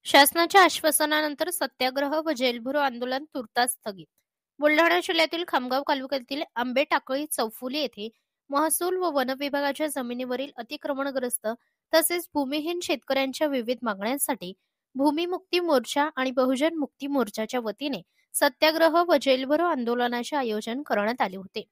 शासनाच्या आश्वासनानंतर सत्याग्रह व जेलभरो आंदोलन तुर्तास स्थगित. बुलढाणा जिल्ह्यातील खामगाव तालुक्यातील आंबेटाकळी चौफुली येथे महसूल व वन विभागाच्या जमिनीवरील अतिक्रमणग्रस्त तसेच भूमिहीन शेतकऱ्यांच्या विविध मागण्यांसाठी भूमिमुक्ती मोर्चा आणि बहुजन मुक्ती मोर्चाच्या वतीने सत्याग्रह व जेलभरो आंदोलनाचे आयोजन करण्यात आले होते.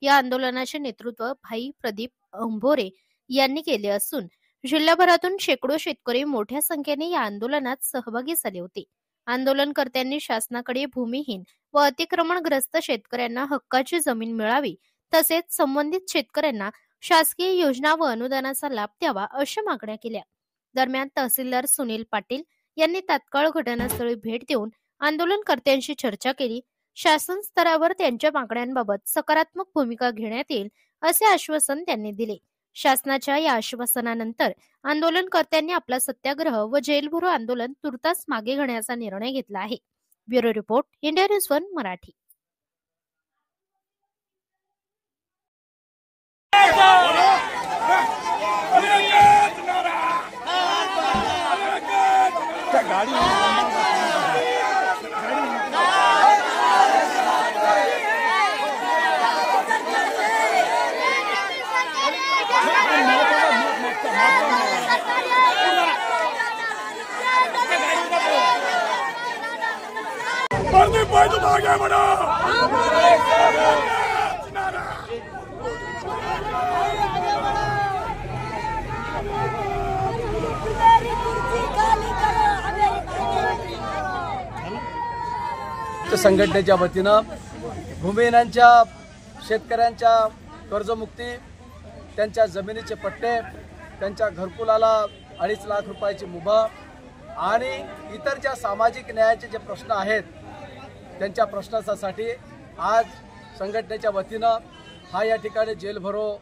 या आंदोलनाचे नेतृत्व भाई प्रदीप अंभोरे यांनी केले असून जिल्हाभरातून शेकडो शेतकरी मोठ्या संख्येने या आंदोलनात सहभागी झाले होते. आंदोलनकर्त्यांनी शासनाकडे भूमिहीन व अतिक्रमणग्रस्त शेतकऱ्यांना हक्काची जमीन मिळावी तसेच संबंधित शेतकऱ्यांना शासकीय योजना व अनुदानाचा लाभ द्यावा अशा मागण्या केल्या. दरम्यान तहसीलदार सुनील पाटील यांनी तात्काळ घटनास्थळी भेट देऊन आंदोलनकर्त्यांशी चर्चा केली. शासन स्तरावर त्यांच्या मागण्यांबाबत सकारात्मक भूमिका घेण्यात येईल असे आश्वासन त्यांनी दिले. शासनाच्या या आश्वासनानंतर आंदोलनकर्त्यांनी आपला सत्याग्रह व जेलभरो आंदोलन तुर्तास मागे घेण्याचा निर्णय घेतला आहे. Bureau report, India news 1 Marathi. तुम आगे बढ़ो। संघटनेच्या वतीनं भूमिहीनांच्या शेतकऱ्यांच्या कर्जमुक्ती, त्यांच्या जमिनीचे पट्टे, त्यांच्या घरकुलाला 2.5 लाख रुपयाची मुभा आणि इतर ज्या सामाजिक न्यायाचे जे प्रश्न आहेत त्यांच्या प्रश्नासाठी आज संघटनेच्या वतीनं हा या ठिकाणी जेलभरो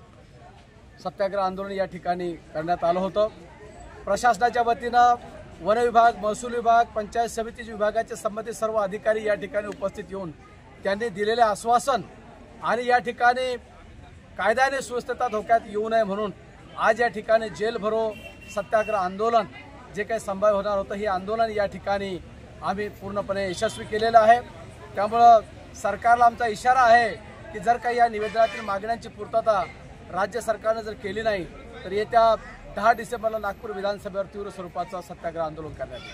सत्याग्रह आंदोलन या ठिकाणी करण्यात आलं होतं. प्रशासनाच्या वतीनं वन विभाग, महसूल विभाग, पंचायत समिती विभागाचे संबंधित सर्व अधिकारी या ठिकाणी उपस्थित येऊन त्यांनी दिलेले आश्वासन आणि या ठिकाणी कायद्याने सुव्यवस्था धोक्यात येऊ नये म्हणून आज या ठिकाणी जेलभरो सत्याग्रह आंदोलन जे काही संभाव्य होणार होतं, हे आंदोलन या ठिकाणी आम्ही पूर्णपणे यशस्वी केलेलं आहे. त्यामुळं सरकारला आमचा इशारा आहे की जर काही या निवेदनातील मागण्यांची पूर्तता राज्य सरकारने जर केली नाही तर येत्या 10 डिसेंबरला नागपूर विधानसभेवर तीव्र स्वरूपाचं सत्याग्रह आंदोलन करण्यात येईल.